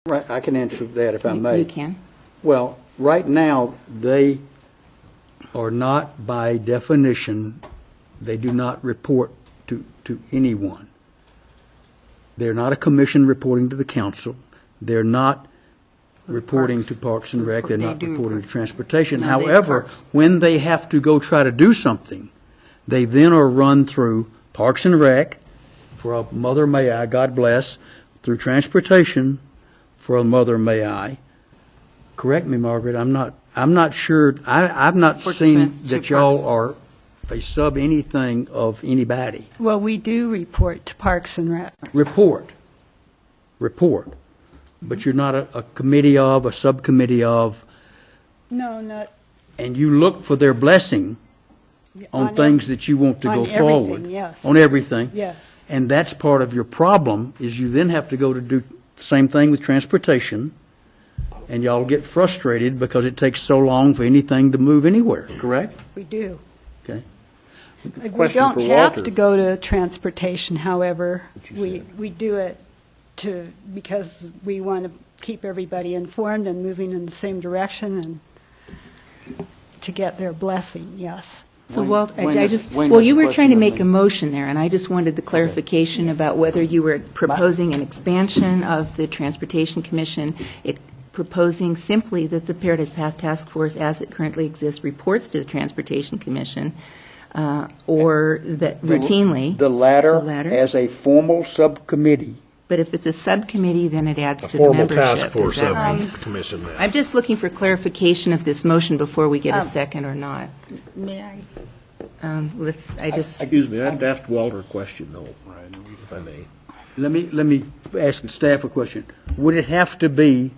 Right, I can answer that if I may. You can. Well, right now, they are not, by definition, they do not report to anyone. They're not a commission reporting to the council. They're not reporting to Parks and Rec. They're not reporting to Transportation. No, they However, Parks. when they have to go try to do something, they then are run through Parks and Rec for a Mother May I, God bless, through Transportation for a Mother May I. Correct me, Margaret, I'm not sure, I've not For seen to that y'all Parks. are a sub anything of anybody. Well, we do report to Parks and Rec. Report. But you're not a committee of, a subcommittee of, No, not and you look for their blessing on on things ev- that you want to on go everything, forward. yes. On everything. yes. And that's part of your problem, is you then have to go to do the same thing with Transportation, and y'all get frustrated because it takes so long for anything to move anywhere, correct? We do. Okay. We Question don't for have Walter. to go to Transportation, however, we do it because we want to keep everybody informed and moving in the same direction and to get their blessing, yes. So, Wayne- Walt, Wayne I has- just, Wayne well, has you a were question trying to of make me. a motion there, and I just wanted the clarification about whether you were proposing an expansion of the Transportation Commission, proposing simply that the Paradise Path Task Force, as it currently exists, reports to the Transportation Commission, or that routinely. The latter, The latter. as a formal subcommittee. But if it's a subcommittee, then it adds A to the formal membership. task Is force that of right? the commission then. I'm just looking for clarification of this motion before we get a second or not. May I? Excuse me, I have to ask Walter a question, though, if I may. Let me ask the staff a question. Would it have to be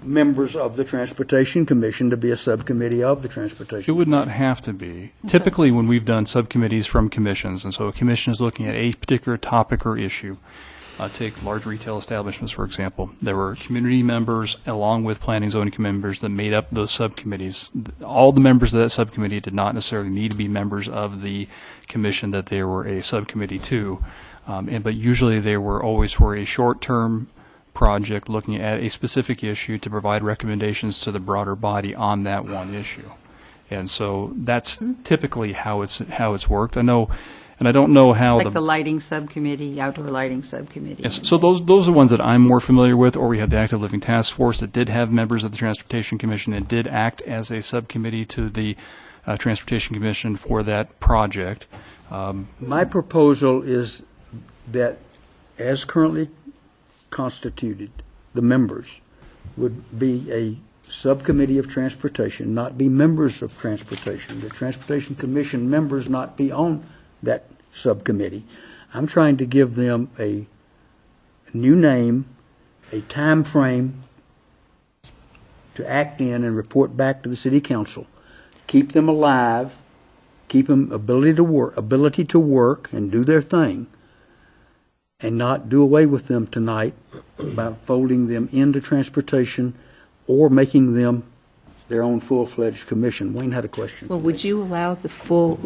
members of the Transportation Commission to be a subcommittee of the It Transportation? would not have to be. Typically, when we've done subcommittees from commissions, and so a commission is looking at a particular topic or issue, take large retail establishments, for example. There were community members along with planning zoning members that made up those subcommittees. All the members of that subcommittee did not necessarily need to be members of the commission that they were a subcommittee to. But usually they were always for a short-term project looking at a specific issue to provide recommendations to the broader body on that one issue. And so that's typically how it's worked. I know, and I don't know how Like the lighting subcommittee, outdoor lighting subcommittee. Yes, so those are the ones that I'm more familiar with, or we had the Active Living Task Force that did have members of the Transportation Commission and did act as a subcommittee to the Transportation Commission for that project. My proposal is that, as currently constituted, the members would be a subcommittee of Transportation, not be members of Transportation. The Transportation Commission members not be on that subcommittee. I'm trying to give them a new name, a time frame to act in and report back to the city council. Keep them alive, keep them ability to work and do their thing, and not do away with them tonight by folding them into Transportation or making them their own full-fledged commission. Wayne had a question. Well, would you allow the full,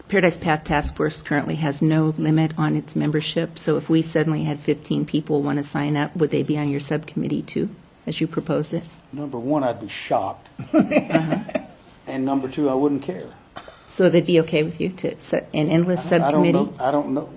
Paradise Path Task Force currently has no limit on its membership, so if we suddenly had 15 people want to sign up, would they be on your subcommittee too, as you proposed it? Number one, I'd be shocked. And number two, I wouldn't care. So they'd be okay with you to set an endless subcommittee? I don't know.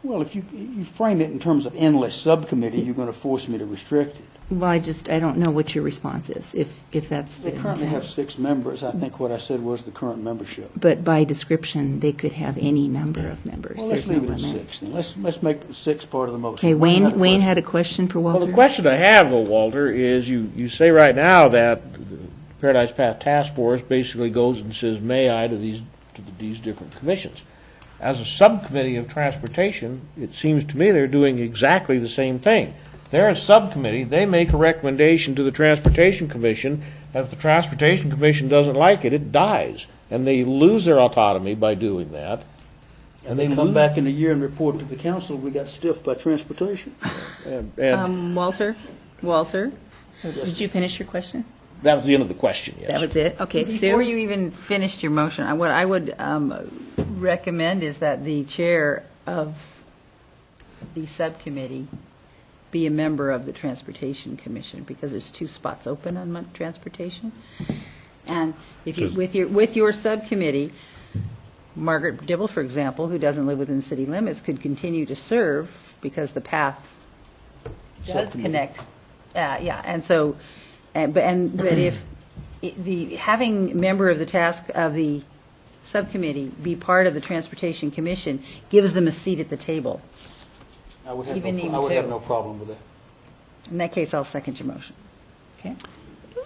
Well, if you frame it in terms of endless subcommittee, you're going to force me to restrict it. Well, I don't know what your response is, if that's the They currently have intent. 6 members. I think what I said was the current membership. But by description, they could have any number of members. Well, let's There's no leave it at limit. 6 then. Let's make 6 part of the motion. Okay, Wayne had a question for Well, Walter? the question I have, though, Walter, is you say right now that the Paradise Path Task Force basically goes and says, may I, to these different commissions. As a subcommittee of transportation, it seems to me they're doing exactly the same thing. They're a subcommittee, they make a recommendation to the Transportation Commission, and if the Transportation Commission doesn't like it, it dies. And they lose their autonomy by doing that. And they come back in a year and report to the council, we got stiffed by Transportation. And Walter? Did you finish your question? that was the end of the question, yes. That was it? Okay, Sue? Before you even finished your motion, what I would recommend is that the chair of the subcommittee be a member of the Transportation Commission, because there's 2 spots open on transportation. And if you, with your subcommittee, Margaret Dibble, for example, who doesn't live within city limits, could continue to serve because the path does connect. Yeah, and so, but if having member of the subcommittee be part of the Transportation Commission gives them a seat at the table. I would Even I would have two. no problem with that. In that case, I'll second your motion. Okay.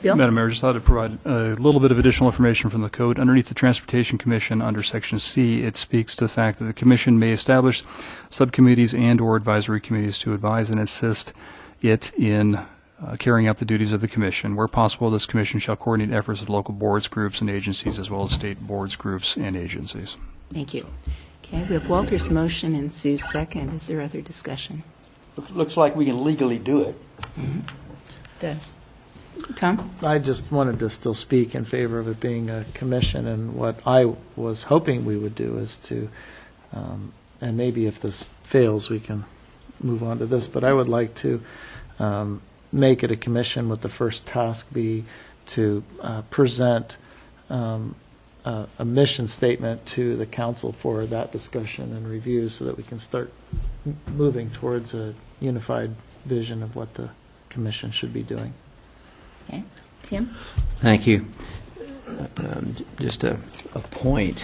Bill? Madam Mayor, just thought to provide a little bit of additional information from the code. Underneath the Transportation Commission, under Section C, it speaks to the fact that the Commission may establish subcommittees and/or advisory committees to advise and assist it in carrying out the duties of the Commission. Where possible, this Commission shall coordinate efforts with local boards, groups, and agencies, as well as state boards, groups, and agencies. Thank you. Okay, we have Walter's motion and Sue's second. Is there other discussion? Looks like we can legally do it. Does. Tom? I just wanted to still speak in favor of it being a commission, and what I was hoping we would do is to, and maybe if this fails, we can move on to this, but I would like to make it a commission with the first task be to present a mission statement to the council for that discussion and review so that we can start moving towards a unified vision of what the commission should be doing. Okay. Tim? Thank you. Just a point.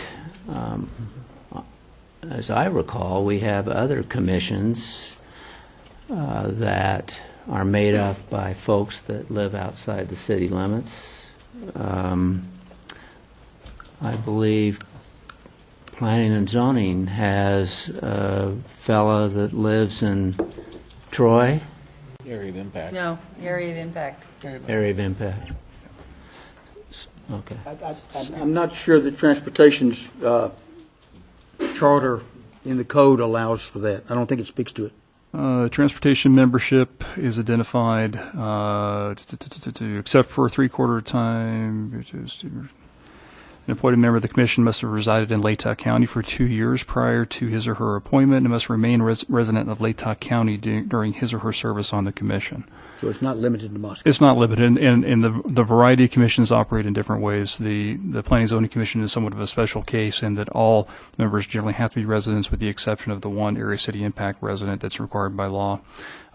As I recall, we have other commissions that are made up by folks that live outside the city limits. I believe Planning and Zoning has a fellow that lives in Troy, Area of impact. No, area of impact. area of impact. Okay. I'm not sure that transportation's charter in the code allows for that. I don't think it speaks to it. Transportation membership is identified except for a three-quarter time. An appointed member of the commission must have resided in Latah County for 2 years prior to his or her appointment and must remain resident of Latah County during his or her service on the commission. So it's not limited to Moscow. It's not limited, and the variety of commissions operate in different ways. The Planning and Zoning Commission is somewhat of a special case in that all members generally have to be residents with the exception of the one Area City Impact resident that's required by law.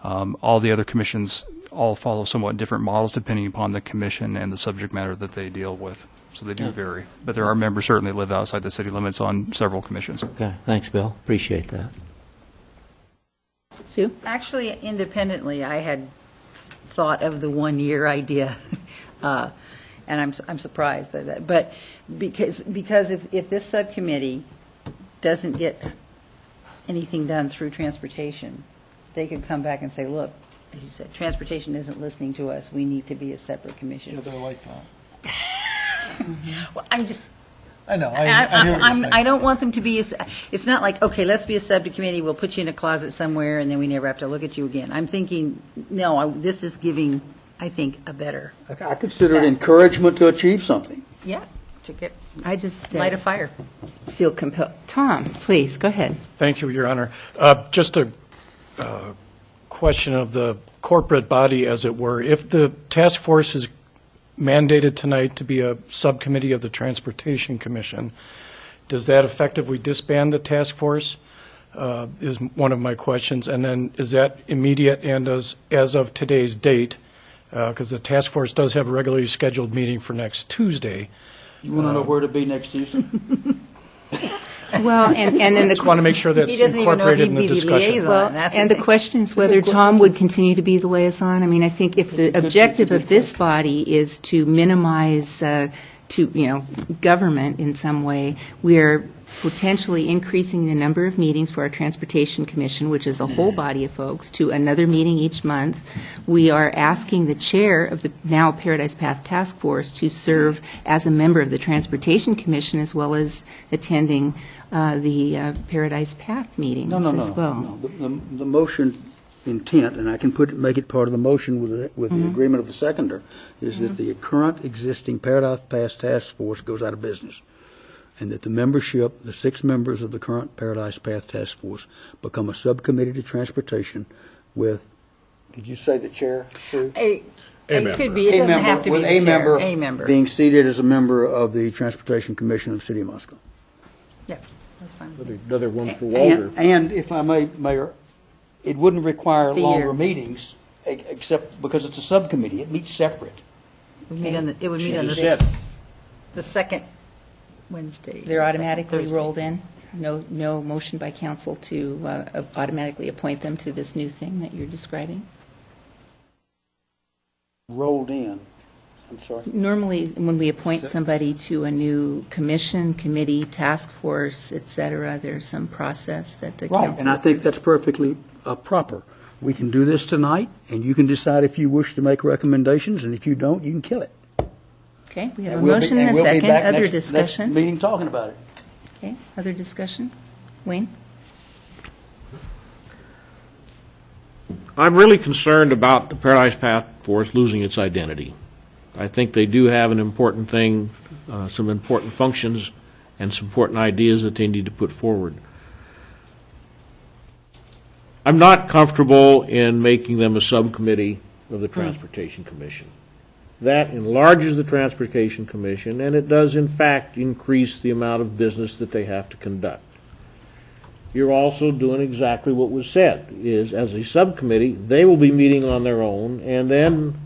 All the other commissions all follow somewhat different models depending upon the commission and the subject matter that they deal with. So they do vary. But there are members certainly live outside the city limits on several commissions. Okay. Thanks, Bill. Appreciate that. Sue? Actually, independently, I had thought of the 1-year idea, and I'm surprised at that. But because if this subcommittee doesn't get anything done through transportation, they could come back and say, look, as you said, transportation isn't listening to us. We need to be a separate commission. they're like that. Well, I'm just. I know. I hear what you're saying. I don't want them to be. It's not like, okay, let's be a subcommittee. We'll put you in a closet somewhere, and then we never have to look at you again. I'm thinking, no, this is giving, I think, a better. I consider it encouragement to achieve something. Yeah, to get I just light a fire. feel compelled. Tom, please, go ahead. Thank you, Your Honor. Just a question of the corporate body, as it were. If the task force is mandated tonight to be a subcommittee of the Transportation Commission, does that effectively disband the task force? Is one of my questions. And then is that immediate and as of today's date? Because the task force does have a regularly scheduled meeting for next Tuesday. You want to know where to be next Tuesday? Well, and then Just want to the, make sure that's He doesn't even know if incorporated he'd in the be the discussion. liaison. well, That's and the thing. question is whether Tom would continue to be the liaison. I mean, I think if the objective of this body is to minimize, government in some way, we are potentially increasing the number of meetings for our Transportation Commission, which is a whole body of folks, to another meeting each month. We are asking the chair of the now Paradise Path Task Force to serve as a member of the Transportation Commission as well as attending the Paradise Path meetings as well. No. The motion intent, and I can make it part of the motion with the agreement of the seconder, is that the current existing Paradise Path Task Force goes out of business, and that the membership, the 6 members of the current Paradise Path Task Force, become a subcommittee to transportation with Did you say the chair, Sue? It could be, it A doesn't member, have to be with the a chair. member A member. being seated as a member of the Transportation Commission of the City of Moscow. Yep, that's fine. with me. Another one for Walter. And if I may, Mayor, it wouldn't require The longer year. meetings, except because it's a subcommittee. It meets separate. It would meet on the just said. the second Wednesday. They're second automatically Thursday. rolled in? No motion by council to automatically appoint them to this new thing that you're describing? Rolled in. I'm sorry. Normally, when we appoint somebody to a new commission, committee, task force, et cetera, there's some process that the council... Right, and I think that's perfectly proper. We can do this tonight, and you can decide if you wish to make recommendations, and if you don't, you can kill it. Okay, we have a And we'll be- motion and a we'll be second. back Other next discussion? meeting talking about it. Okay, other discussion? Wayne? I'm really concerned about the Paradise Path Force losing its identity. I think they do have an important thing, some important functions, and some important ideas that they need to put forward. I'm not comfortable in making them a subcommittee of the Transportation Commission. That enlarges the Transportation Commission, and it does, in fact, increase the amount of business that they have to conduct. You're also doing exactly what was said, is as a subcommittee, they will be meeting on their own, and then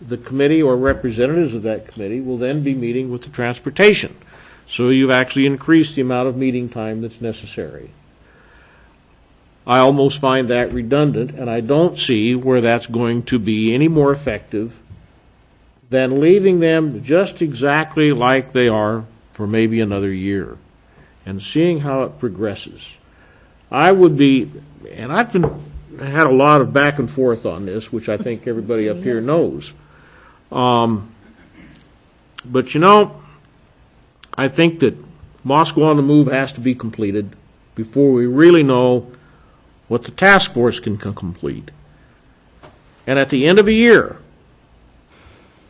the committee or representatives of that committee will then be meeting with the transportation. So you've actually increased the amount of meeting time that's necessary. I almost find that redundant, and I don't see where that's going to be any more effective than leaving them just exactly like they are for maybe another year and seeing how it progresses. I would be, and I've had a lot of back and forth on this, which I think everybody up here knows. But you know, I think that Moscow on the Move has to be completed before we really know what the task force can complete. And at the end of a year,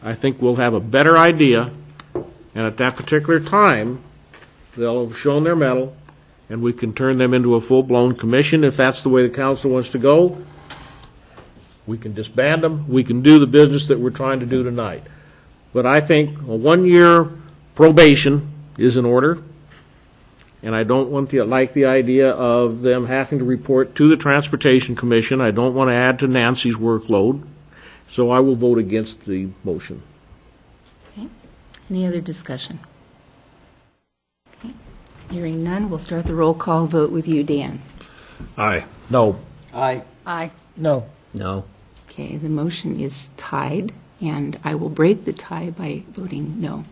I think we'll have a better idea, and at that particular time, they'll have shown their mettle, and we can turn them into a full-blown commission. If that's the way the council wants to go, we can disband them. We can do the business that we're trying to do tonight. But I think a one-year probation is in order, and I don't like the idea of them having to report to the Transportation Commission. I don't want to add to Nancy's workload, so I will vote against the motion. Okay. Any other discussion? Okay. Hearing none, we'll start the roll call vote with you, Dan. Aye. No. Aye. Aye. No. No. Okay, the motion is tied, and I will break the tie by voting no.